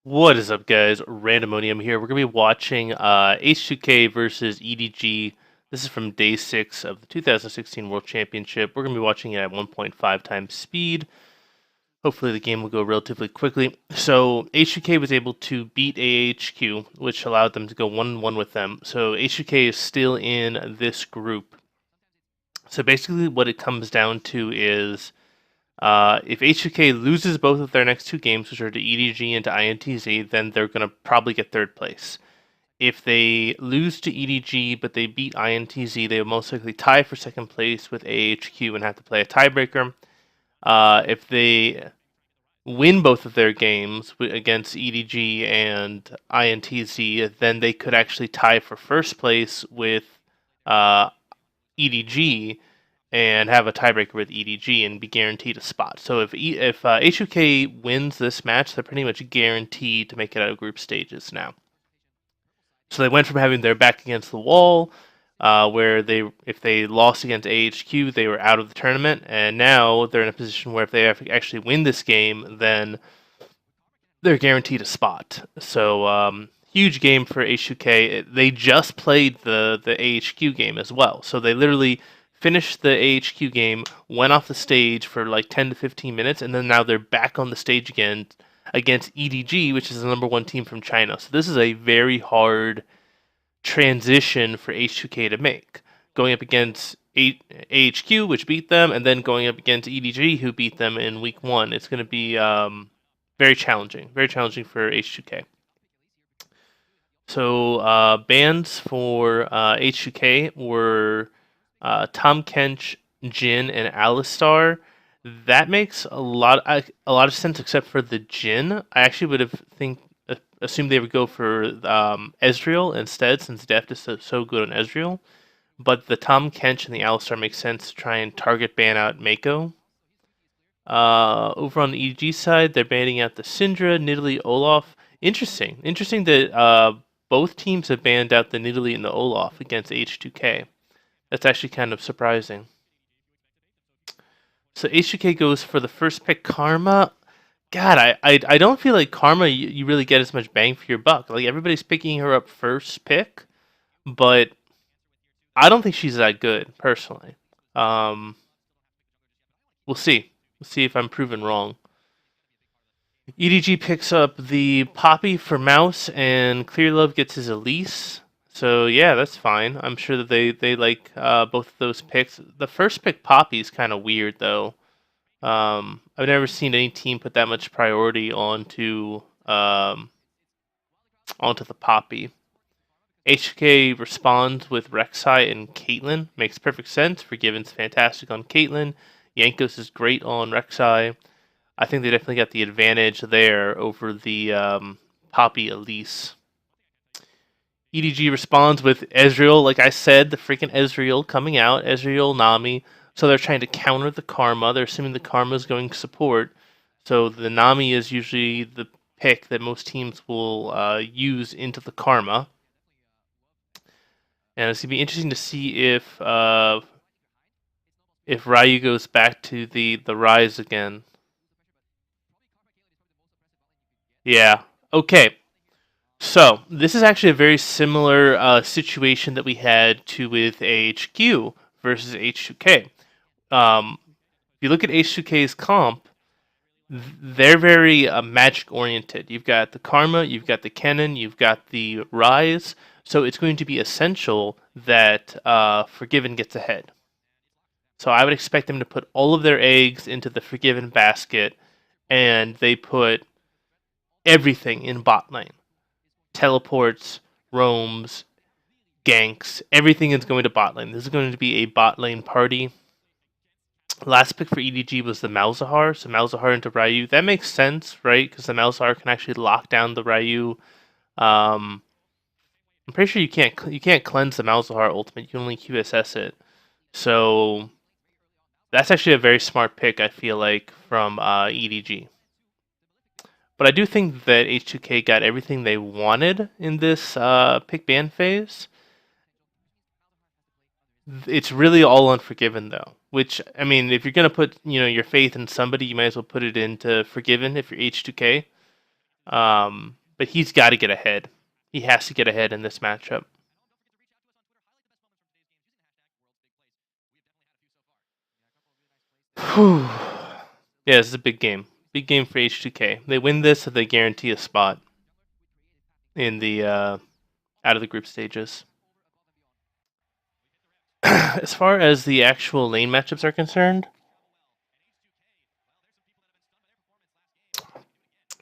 What is up, guys? Randomonium here. We're going to be watching H2K versus EDG. This is from day 6 of the 2016 World Championship. We're going to be watching it at 1.5 times speed. Hopefully the game will go relatively quickly. So H2K was able to beat AHQ, which allowed them to go 1-1 with them. So H2K is still in this group. So basically what it comes down to is if H2K loses both of their next two games, which are to EDG and to INTZ, then they're going to probably get third place. If they lose to EDG but they beat INTZ, they will most likely tie for second place with AHQ and have to play a tiebreaker. If they win both of their games against EDG and INTZ, then they could actually tie for first place with EDG and have a tiebreaker with EDG and be guaranteed a spot. So if H2K wins this match, they're pretty much guaranteed to make it out of group stages now. So they went from having their back against the wall, where if they lost against AHQ, they were out of the tournament, and now they're in a position where if they actually win this game, then they're guaranteed a spot. So huge game for H2K. They just played the AHQ game as well, so they literally finished the AHQ game, went off the stage for like 10 to 15 minutes, and then now they're back on the stage again against EDG, which is the number one team from China. So this is a very hard transition for H2K to make. Going up against AHQ, which beat them, and then going up against EDG, who beat them in week 1. It's going to be very challenging for H2K. So bans for H2K were Tom Kench, Jin, and Alistar. That makes a lot of sense, except for the Jin. I actually would have assumed they would go for Ezreal instead, since Deft is so good on Ezreal. But the Tom Kench and the Alistar make sense to try and target ban out Mako. Over on the EDG side, they're banning out the Syndra, Nidalee, Olaf. Interesting that both teams have banned out the Nidalee and the Olaf against H2K. That's actually kind of surprising. So H2K goes for the first pick, Karma. God, I don't feel like Karma you really get as much bang for your buck. Like everybody's picking her up first pick, but I don't think she's that good personally. We'll see. We'll see if I'm proven wrong. EDG picks up the Poppy for Mouse, and Clearlove gets his Elise. So yeah, that's fine. I'm sure that they like both of those picks. The first pick, Poppy, is kind of weird though. I've never seen any team put that much priority onto the Poppy. HK responds with Rek'Sai and Caitlyn. Makes perfect sense. Forgiven's fantastic on Caitlyn. Yankos is great on Rek'Sai. I think they definitely got the advantage there over the Poppy Elise. EDG responds with Ezreal, like I said, the freaking Ezreal coming out, Ezreal, Nami. So they're trying to counter the Karma. They're assuming the Karma is going support. So the Nami is usually the pick that most teams will use into the Karma. And it's going to be interesting to see if Ryu goes back to the Rise again. Yeah. Okay. So this is actually a very similar situation that we had with AHQ versus H2K. If you look at H2K's comp, they're very magic oriented. You've got the Karma, you've got the Kennen, you've got the Rise. So it's going to be essential that Forgiven gets ahead. So I would expect them to put all of their eggs into the Forgiven basket, and they put everything in bot lane. Teleports, roams, ganks, everything is going to bot lane. This is going to be a bot lane party. Last pick for EDG was the Malzahar, so Malzahar into Ryu. That makes sense, right? Because the Malzahar can actually lock down the Ryu. I'm pretty sure you can't cleanse the Malzahar ultimate. You can only QSS it. So that's actually a very smart pick, I feel like, from EDG. But I do think that H2K got everything they wanted in this pick ban phase. It's really all Unforgiven though. Which, I mean, if you're gonna put your faith in somebody, you might as well put it into Forgiven if you're H2K. But he's got to get ahead. He has to get ahead in this matchup. Whew. Yeah, this is a big game. Big game for H2K. They win this, so they guarantee a spot in the out of the group stages. As far as the actual lane matchups are concerned,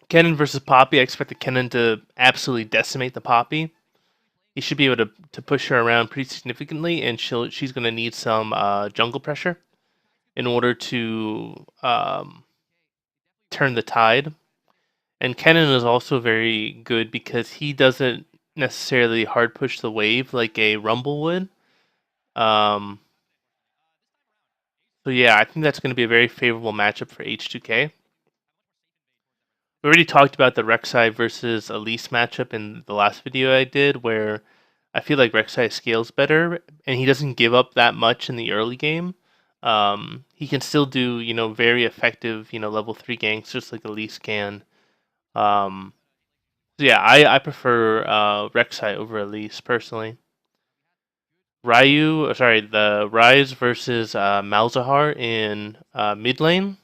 Kennen versus Poppy, I expect the Kennen to absolutely decimate the Poppy. He should be able to push her around pretty significantly, and she's going to need some jungle pressure in order to turn the tide. And Kennen is also very good because he doesn't necessarily hard push the wave like a Rumble would. So yeah, I think that's going to be a very favorable matchup for H2K. We already talked about the Rek'Sai versus Elise matchup in the last video I did, where I feel like Rek'Sai scales better, and he doesn't give up that much in the early game. He can still do, very effective, level 3 ganks just like Elise can. So yeah, I prefer Rek'Sai over Elise personally. The Ryze versus Malzahar in mid lane.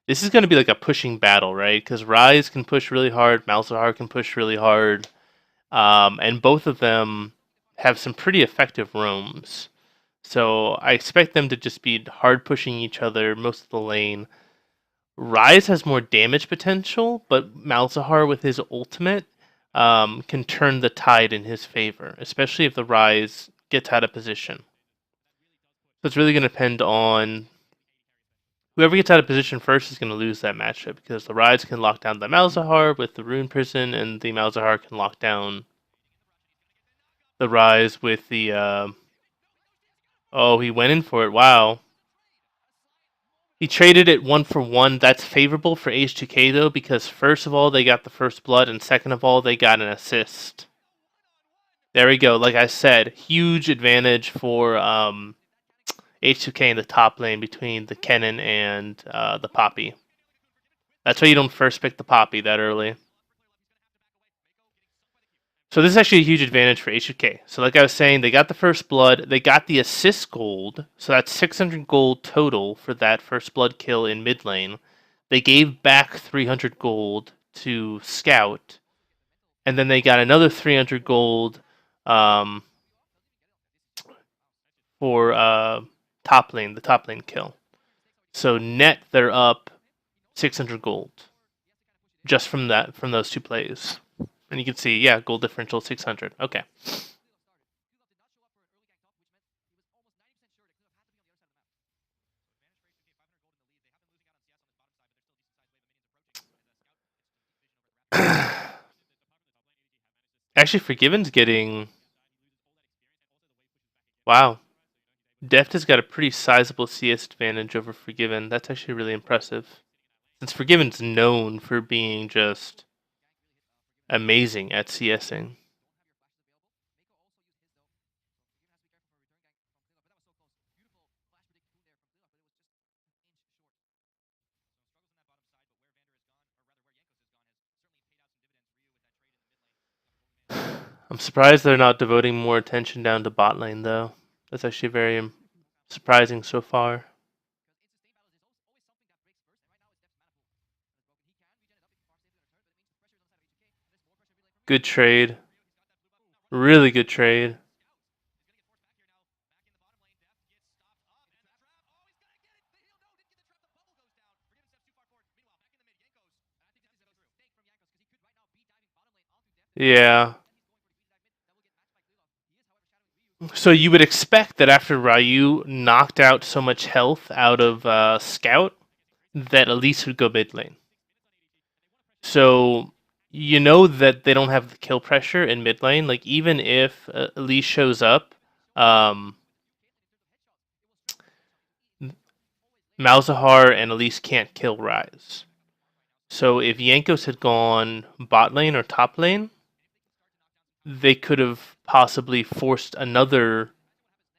This is going to be like a pushing battle, right? Because Ryze can push really hard, Malzahar can push really hard, and both of them have some pretty effective roams. So I expect them to just be hard pushing each other most of the lane. Ryze has more damage potential, but Malzahar with his ultimate can turn the tide in his favor, especially if the Ryze gets out of position. So it's really going to depend on whoever gets out of position first is going to lose that matchup because the Ryze can lock down the Malzahar with the Rune Prison, and the Malzahar can lock down the Ryze with the. Oh, he went in for it. Wow. He traded it 1-for-1. That's favorable for H2K though, because first of all they got the first blood, and second of all they got an assist. There we go. Like I said, huge advantage for H2K in the top lane between the Kennen and the Poppy. That's why you don't first pick the Poppy that early. So this is actually a huge advantage for H2K. So like I was saying, they got the first blood, they got the assist gold, so that's 600 gold total for that first blood kill in mid lane. They gave back 300 gold to Scout, and then they got another 300 gold for the top lane kill. So net they're up 600 gold just from those two plays. And you can see, yeah, gold differential 600. Okay. Actually, Forgiven's getting... Wow. Deft has got a pretty sizable CS advantage over Forgiven. That's actually really impressive. Since Forgiven's known for being just amazing at CSing. I'm surprised they're not devoting more attention down to bot lane, though. That's actually very surprising so far. Good trade. Really good trade. Yeah. So you would expect that after Ryu knocked out so much health out of Scout, that Elise would go mid lane. So you know that they don't have the kill pressure in mid lane. Like even if Elise shows up, Malzahar and Elise can't kill Ryze. So if Jankos had gone bot lane or top lane, they could have possibly forced another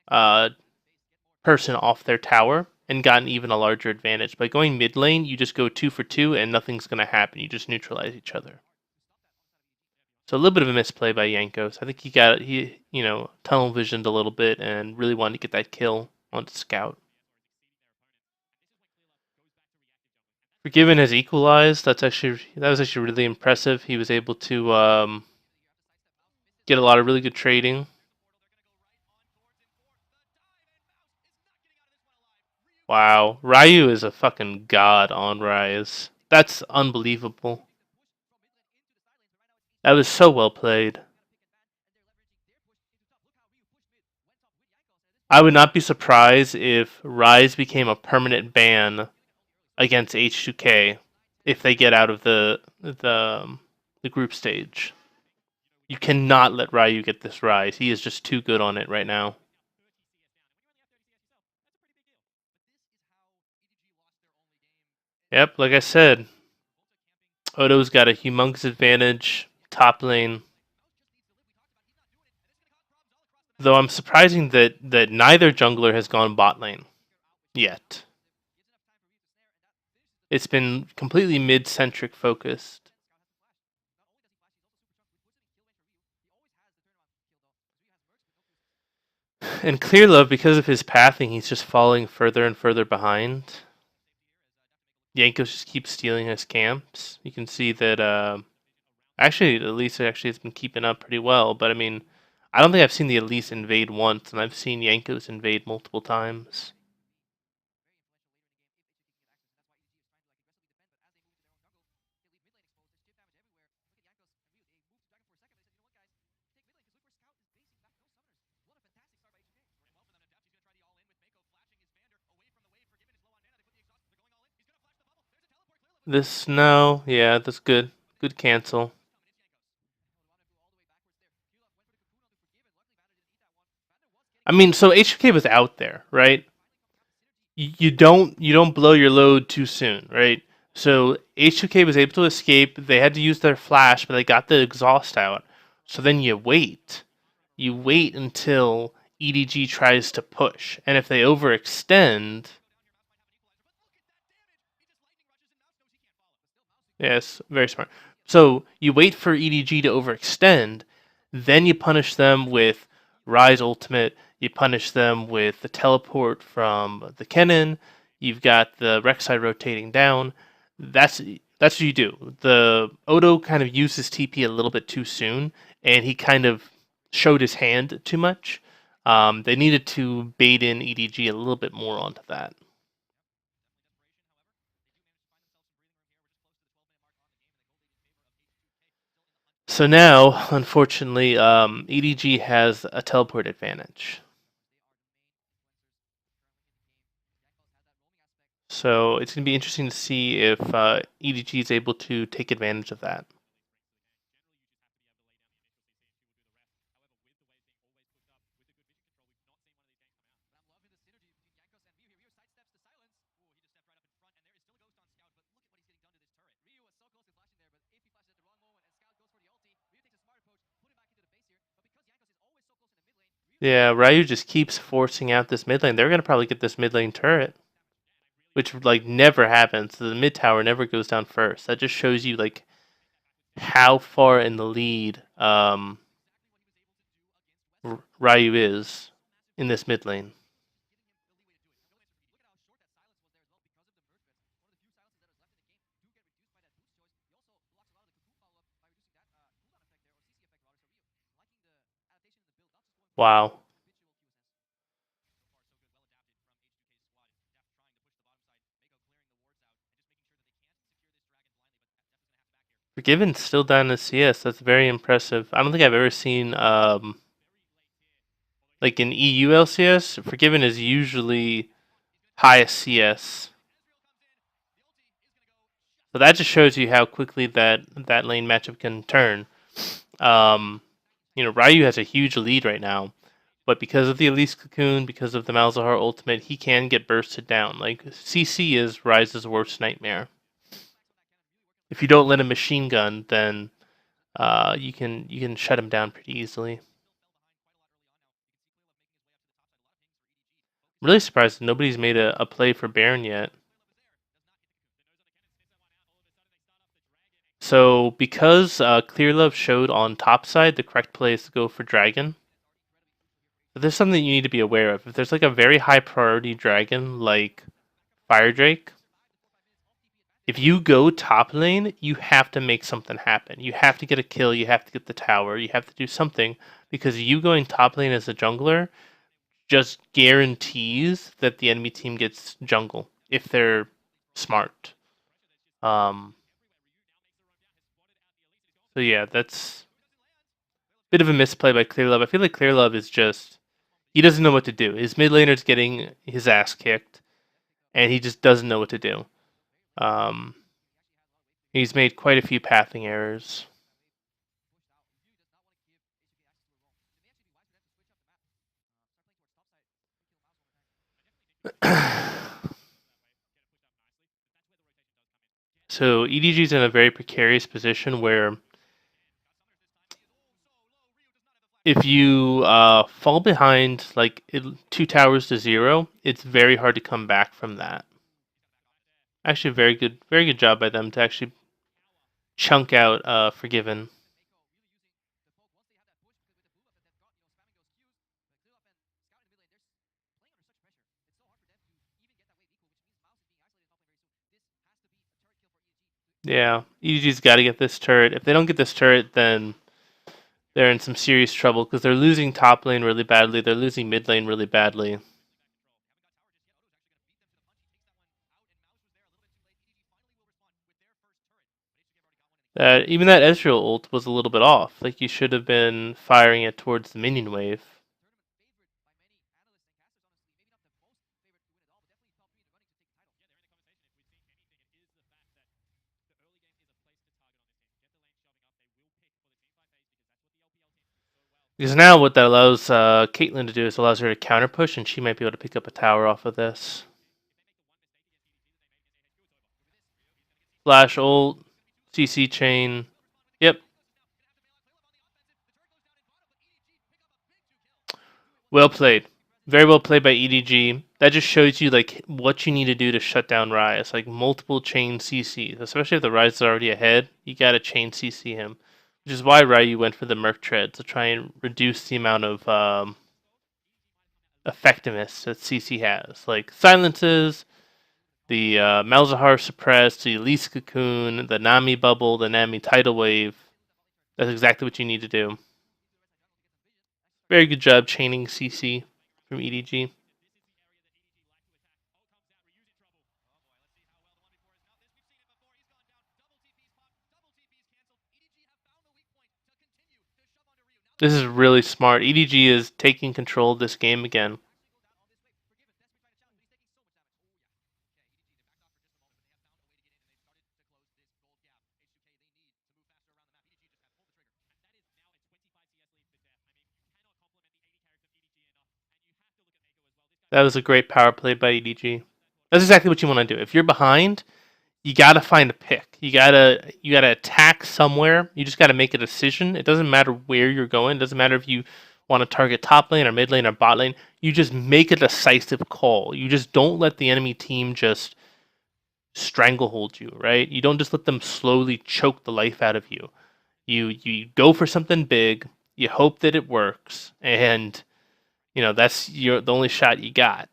person off their tower and gotten even a larger advantage. By going mid lane, you just go 2 for 2 and nothing's going to happen. You just neutralize each other. So a little bit of a misplay by Yankos. I think he tunnel visioned a little bit and really wanted to get that kill on the scout. Forgiven has equalized. That was actually really impressive. He was able to get a lot of really good trading. Wow, Ryu is a fucking god on Rise. That's unbelievable. That was so well played. I would not be surprised if Rise became a permanent ban against H2K if they get out of the group stage. You cannot let Ryu get this Rise. He is just too good on it right now. Yep, like I said, Odo's got a humongous advantage top lane. Though I'm surprising that neither jungler has gone bot lane yet. It's been completely mid-centric focused. And Clear Love, because of his pathing, he's just falling further and further behind. Yankos just keeps stealing his camps. You can see that actually Elise actually has been keeping up pretty well, but I mean, I don't think I've seen the Elise invade once, and I've seen Yankos invade multiple times. Yeah, that's good. Good cancel. I mean, so HK was out there, right? You don't blow your load too soon, right? So H2K was able to escape. They had to use their flash, but they got the exhaust out. So then you wait. You wait until EDG tries to push, and if they overextend, yes, very smart. So you wait for EDG to overextend, then you punish them with Rise Ultimate. You punish them with the teleport from the Kennen. You've got the Rek'Sai rotating down. That's what you do. The Odo kind of used his TP a little bit too soon, and he kind of showed his hand too much. They needed to bait in EDG a little bit more onto that. So now, unfortunately, EDG has a teleport advantage. So it's going to be interesting to see if EDG is able to take advantage of that. Yeah, Ryu just keeps forcing out this mid lane. They're going to probably get this mid lane turret, which like never happens. The mid tower never goes down first. That just shows you like how far in the lead Ryu is in this mid lane. Wow. Forgiven still down to CS. That's very impressive. I don't think I've ever seen like in EU LCS. Forgiven is usually highest CS. So that just shows you how quickly that lane matchup can turn. Um, Ryu has a huge lead right now, but because of the Elise Cocoon, because of the Malzahar ultimate, he can get bursted down. Like CC is Ryze's worst nightmare. If you don't let him machine gun, then you can shut him down pretty easily. I'm really surprised that nobody's made a play for Baron yet. So because Clear Love showed on top side, the correct play is to go for Dragon. But there's something you need to be aware of. If there's like a very high priority dragon like Fire Drake, if you go top lane, you have to make something happen. You have to get a kill, you have to get the tower, you have to do something, because you going top lane as a jungler just guarantees that the enemy team gets jungle if they're smart. Um, so yeah, that's a bit of a misplay by Clear Love. I feel like Clear Love is just he doesn't know what to do. His mid laner's getting his ass kicked, and he just doesn't know what to do. Um, he's made quite a few pathing errors. So EDG is in a very precarious position where if you fall behind like 2 towers to 0, it's very hard to come back from that. Actually, very good job by them to actually chunk out Forgiven. Yeah, EDG's got to get this turret. If they don't get this turret, then they're in some serious trouble because they're losing top lane really badly. They're losing mid lane really badly. Even that Ezreal ult was a little bit off. Like you should have been firing it towards the minion wave. Because now what that allows Caitlyn to do is allows her to counter push, and she might be able to pick up a tower off of this. Flash ult, CC chain. Yep. Well played. Very well played by EDG. That just shows you like what you need to do to shut down Ryze. Like multiple chain CCs, especially if the Ryze is already ahead. You gotta chain CC him, which is why Ryu went for the Merc Tread to try and reduce the amount of effectiveness that CC has. Like silences, the Malzahar suppress, the Elise Cocoon, the Nami bubble, the Nami tidal wave. That's exactly what you need to do. Very good job chaining CC from EDG. This is really smart. EDG is taking control of this game again. That was a great power play by EDG. That's exactly what you want to do. If you're behind, you gotta find a pick. You gotta attack somewhere. You just gotta make a decision. It doesn't matter where you're going. It doesn't matter if you want to target top lane or mid lane or bot lane. You just make a decisive call. You just don't let the enemy team just stranglehold you, right? You don't just let them slowly choke the life out of you. You go for something big. You hope that it works, and that's the only shot you got.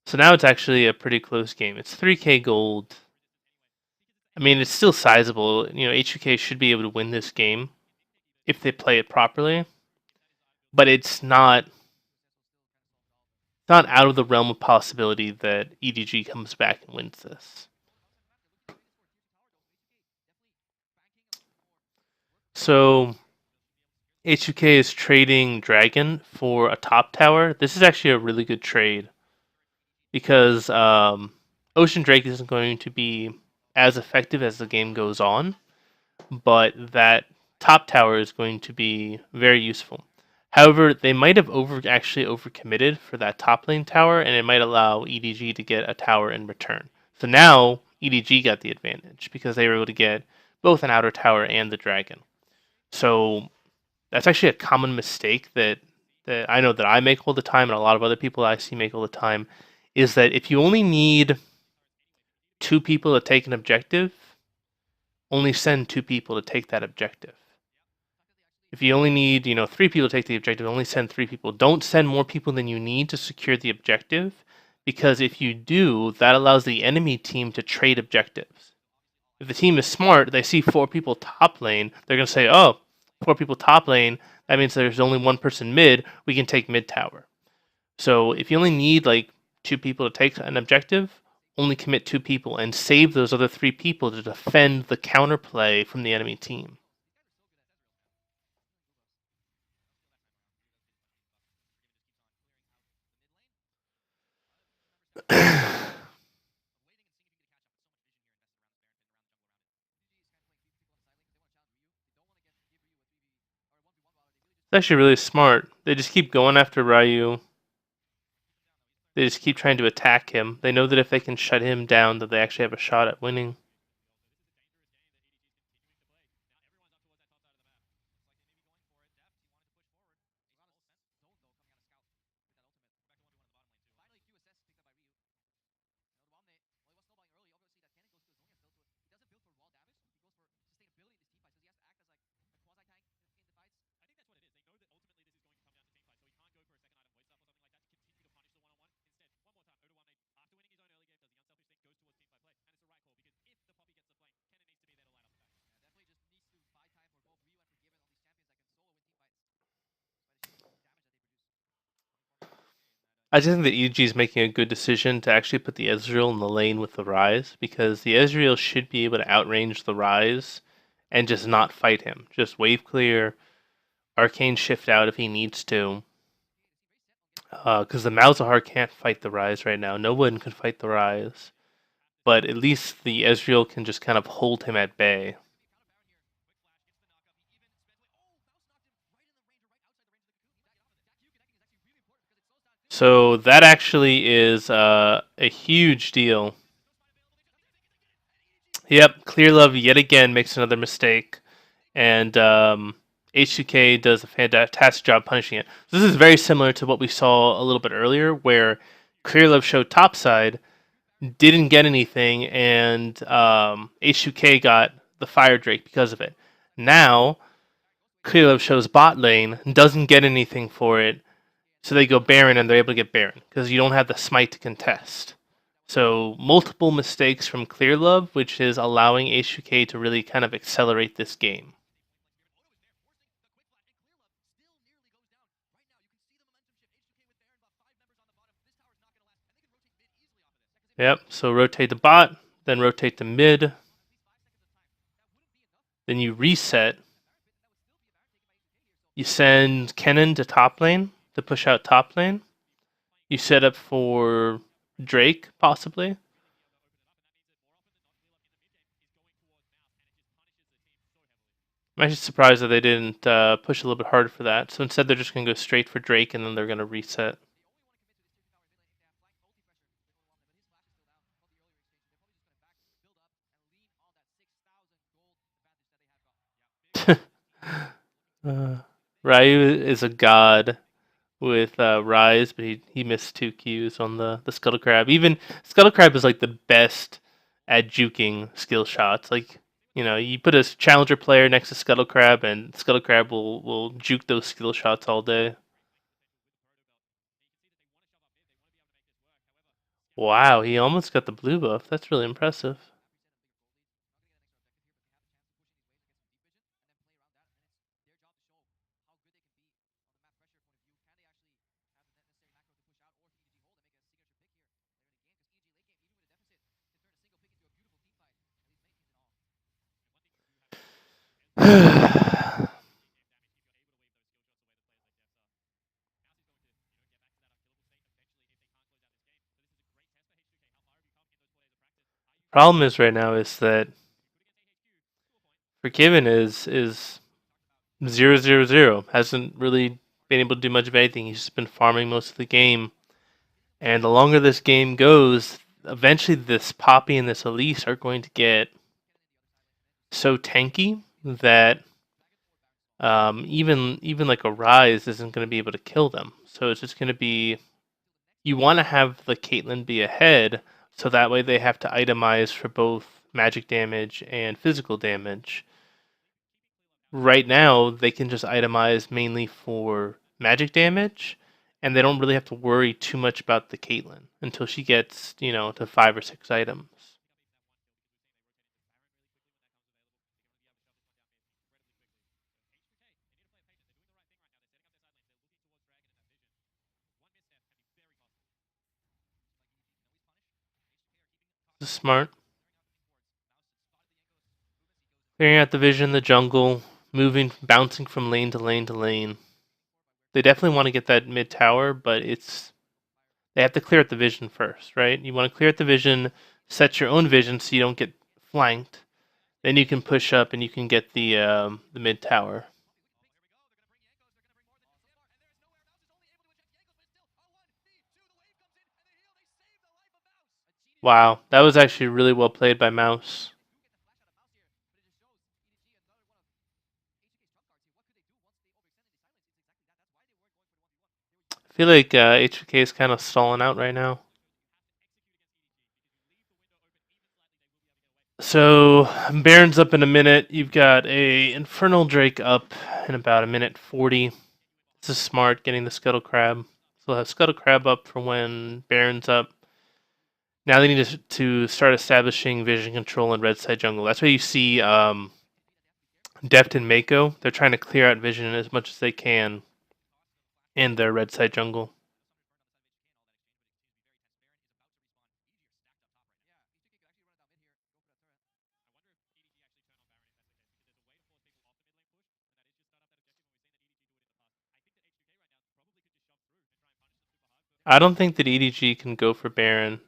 So now it's actually a pretty close game. It's 3K gold. I mean, it's still sizable. H2K should be able to win this game if they play it properly, but it's not out of the realm of possibility that EDG comes back and wins this. So H2K is trading Dragon for a top tower. This is actually a really good trade because Ocean Drake isn't going to be as effective as the game goes on, but that top tower is going to be very useful. However, they might have actually overcommitted for that top lane tower, and it might allow EDG to get a tower in return. So now EDG got the advantage because they were able to get both an outer tower and the dragon. So that's actually a common mistake that I know that I make all the time, and a lot of other people I see make all the time, is that if you only need 2 people to take an objective, only send 2 people to take that objective. If you only need, 3 people to take the objective, only send 3 people. Don't send more people than you need to secure the objective, because if you do, that allows the enemy team to trade objectives. If the team is smart, they see 4 people top lane, they're going to say, oh, 4 people top lane, that means there's only 1 person mid, we can take mid tower. So if you only need like 2 people to take an objective, only commit 2 people and save those other 3 people to defend the counterplay from the enemy team. It's actually really smart. They just keep going after Ryu. They just keep trying to attack him. They know that if they can shut him down, that they actually have a shot at winning. I just think that EDG is making a good decision to actually put the Ezreal in the lane with the Ryze, because the Ezreal should be able to outrange the Ryze and just not fight him. Just wave clear, arcane shift out if he needs to. Because the Malzahar can't fight the Ryze right now. No one can fight the Ryze. But at least the Ezreal can just kind of hold him at bay. So that actually is a huge deal. Yep, Clear Love yet again makes another mistake, and H2K does a fantastic job punishing it. So this is very similar to what we saw a little bit earlier, where Clear Love showed topside, didn't get anything, and H2K got the Fire Drake because of it. Now, Clear Love shows bot lane, doesn't get anything for it, so they go Baron and they're able to get Baron, because you don't have the smite to contest. So multiple mistakes from Clear Love, which is allowing H2K to really kind of accelerate this game. Yep, so rotate the bot, then rotate the mid, then you reset. You send Kennen to top lane to push out top lane. You set up for Drake, possibly. I'm actually surprised that they didn't push a little bit harder for that. So instead, they're just going to go straight for Drake, and then they're going to reset. Ryu is a god with Rise, but he missed 2 Qs on the Scuttle Crab. Even Scuttle Crab is like the best at juking skill shots. Like, you put a challenger player next to Scuttle Crab, and Scuttle Crab will juke those skill shots all day. Wow, he almost got the blue buff. That's really impressive. Problem is right now is that Forgiven is 0-0-0. Hasn't really been able to do much of anything. He's just been farming most of the game. And the longer this game goes, eventually this Poppy and this Elise are going to get so tanky that even like a Rise isn't going to be able to kill them. So it's just going to be you want to have the Caitlyn be ahead, so that way they have to itemize for both magic damage and physical damage. Right now, they can just itemize mainly for magic damage, and they don't really have to worry too much about the Caitlyn until she gets, to 5 or 6 items. This is smart. Clearing out the vision, the jungle, bouncing from lane to lane to lane. They definitely want to get that mid tower, but they have to clear out the vision first, right? You want to clear out the vision, set your own vision so you don't get flanked. Then you can push up and you can get the mid tower. Wow, that was actually really well played by Mouse. I feel like H2K is kind of stalling out right now. So Baron's up in a minute. You've got a Infernal Drake up in about a minute 40. This is smart, getting the Scuttle Crab. So we'll have Scuttle Crab up for when Baron's up. Now they need to start establishing vision control in red side jungle. That's why you see Deft and Mako. They're trying to clear out vision as much as they can in their red side jungle. I don't think that EDG can go for Baron.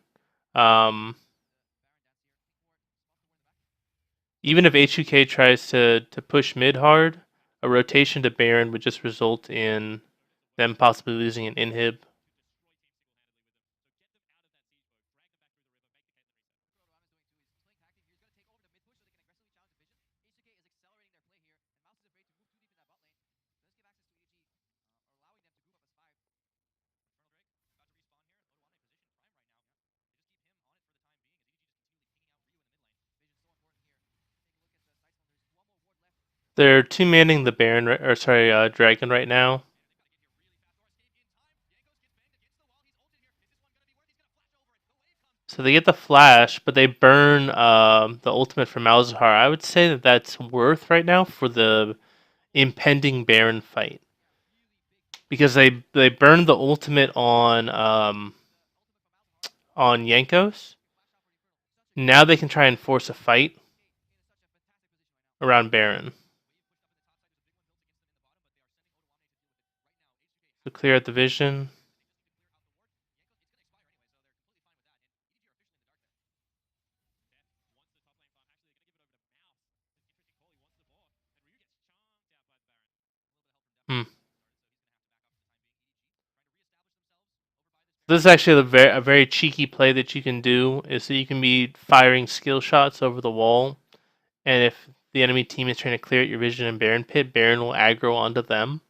Um, Even if H2K tries to push mid hard, a rotation to Baron would just result in them possibly losing an inhib. They're two manning the Baron, or sorry, Dragon right now. So they get the flash, but they burn the ultimate from Malzahar. I would say that that's worth right now for the impending Baron fight, because they burned the ultimate on Yankos. Now they can try and force a fight around Baron to clear out the vision. Hmm. This is actually a very cheeky play that you can do, is that you can be firing skill shots over the wall, and if the enemy team is trying to clear out your vision in Baron Pit, Baron will aggro onto them,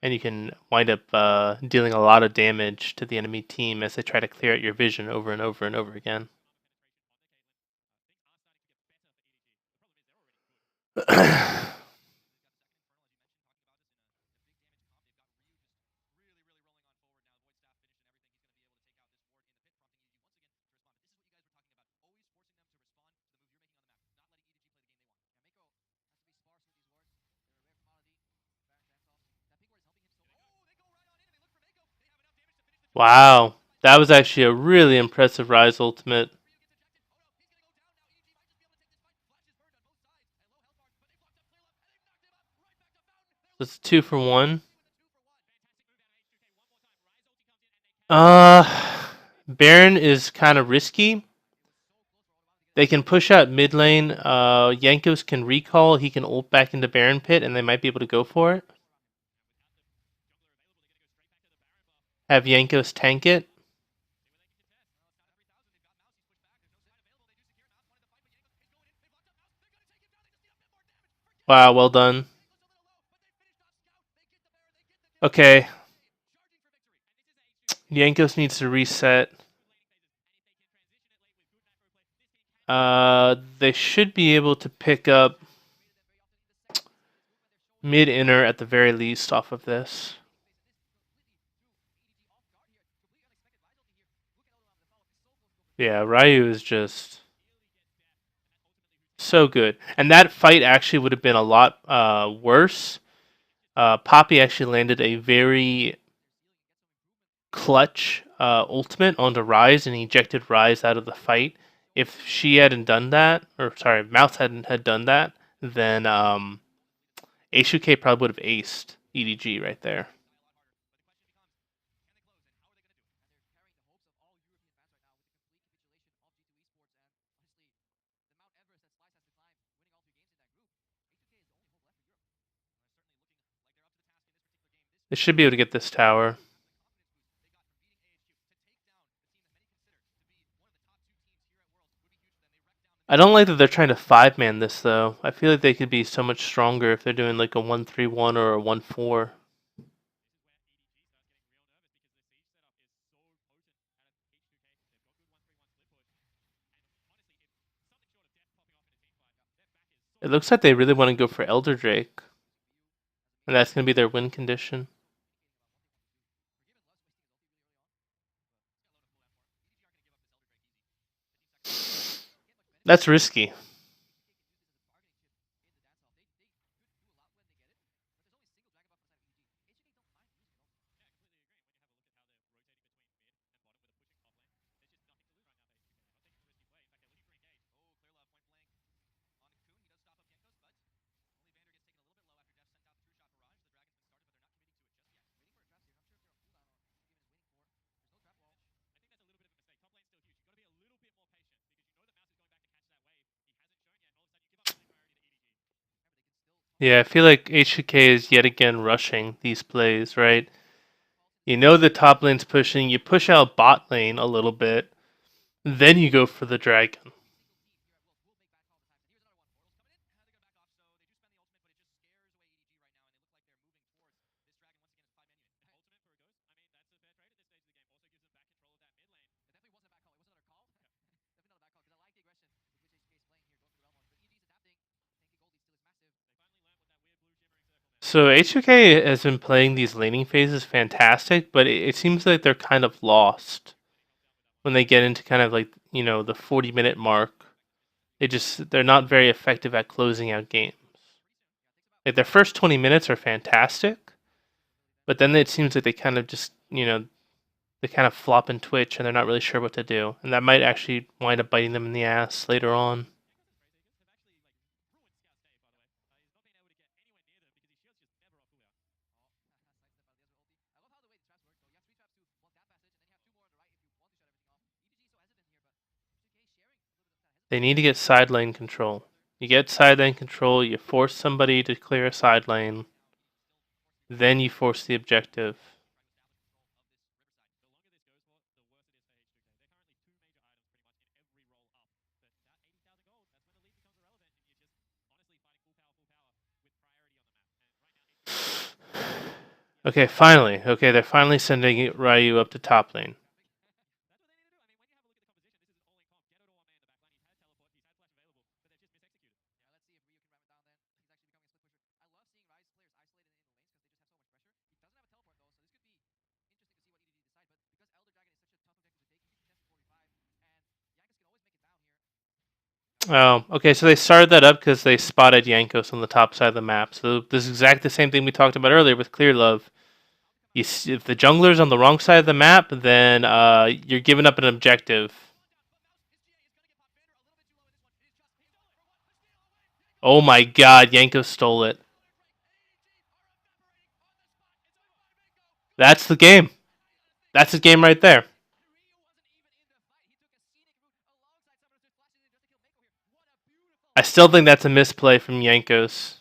and you can wind up dealing a lot of damage to the enemy team as they try to clear out your vision over and over and over again. Wow, that was actually a really impressive Rise ultimate. That's 2 for 1. Baron is kind of risky. They can push out mid lane. Yankos can recall. He can ult back into Baron Pit, and they might be able to go for it. Have Yankos tank it. Wow, well done. Okay. Yankos needs to reset. They should be able to pick up mid-inner at the very least off of this. Yeah, Ryu is just so good. And that fight actually would have been a lot worse. Poppy actually landed a very clutch ultimate onto Rise and he ejected Rise out of the fight. If she hadn't done that, or sorry, Mouth hadn't had done that, then H2K probably would have aced EDG right there. They should be able to get this tower. I don't like that they're trying to 5-man this though. I feel like they could be so much stronger if they're doing like a 1-3-1 or a 1-4. It looks like they really want to go for Elder Drake. And that's going to be their win condition. That's risky. Yeah, I feel like H2K is yet again rushing these plays, right? You know the top lane's pushing, you push out bot lane a little bit, then you go for the dragon. So H2K has been playing these laning phases fantastic, but it seems like they're kind of lost when they get into kind of like, the 40-minute mark. They're not very effective at closing out games. Like their first 20 minutes are fantastic, but then it seems like they kind of just, they kind of flop and twitch and they're not really sure what to do. And that might actually wind up biting them in the ass later on. They need to get side lane control. You get side lane control, you force somebody to clear a side lane, then you force the objective. Okay, finally. Okay, they're finally sending Ryu up to top lane. Oh, okay, so they started that up because they spotted Yankos on the top side of the map. So this is exactly the same thing we talked about earlier with Clear Love. If the jungler's on the wrong side of the map, then you're giving up an objective. Oh my god, Yanko stole it. That's the game. That's the game right there. I still think that's a misplay from Yankos.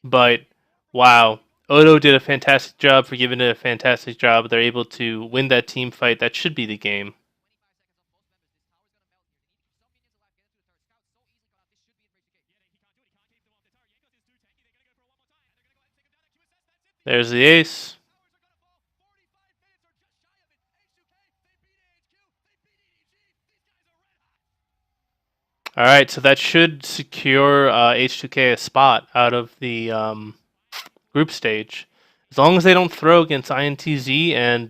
But, wow. Odo did a fantastic job for giving it a fantastic job. They're able to win that team fight. That should be the game. There's the ace. All right, so that should secure H2K a spot out of the group stage. As long as they don't throw against INTZ and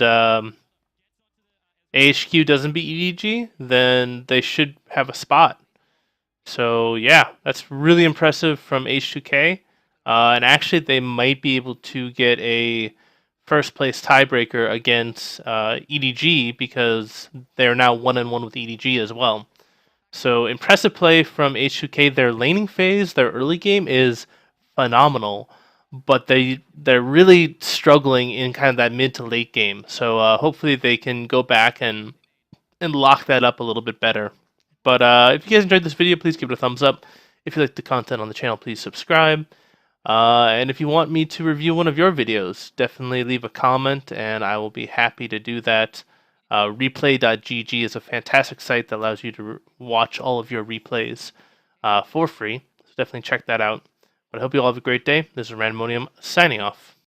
AHQ doesn't beat EDG, then they should have a spot. So yeah, that's really impressive from H2K. And actually, they might be able to get a first place tiebreaker against EDG because they're now 1-1 with EDG as well. So impressive play from H2K. Their laning phase, their early game is phenomenal, but they're really struggling in kind of that mid to late game. So hopefully they can go back and lock that up a little bit better. But if you guys enjoyed this video, please give it a thumbs up. If you like the content on the channel, please subscribe. And if you want me to review one of your videos, definitely leave a comment and I will be happy to do that. Replay.gg is a fantastic site that allows you to watch all of your replays for free. So definitely check that out. But I hope you all have a great day. This is Randomonium signing off.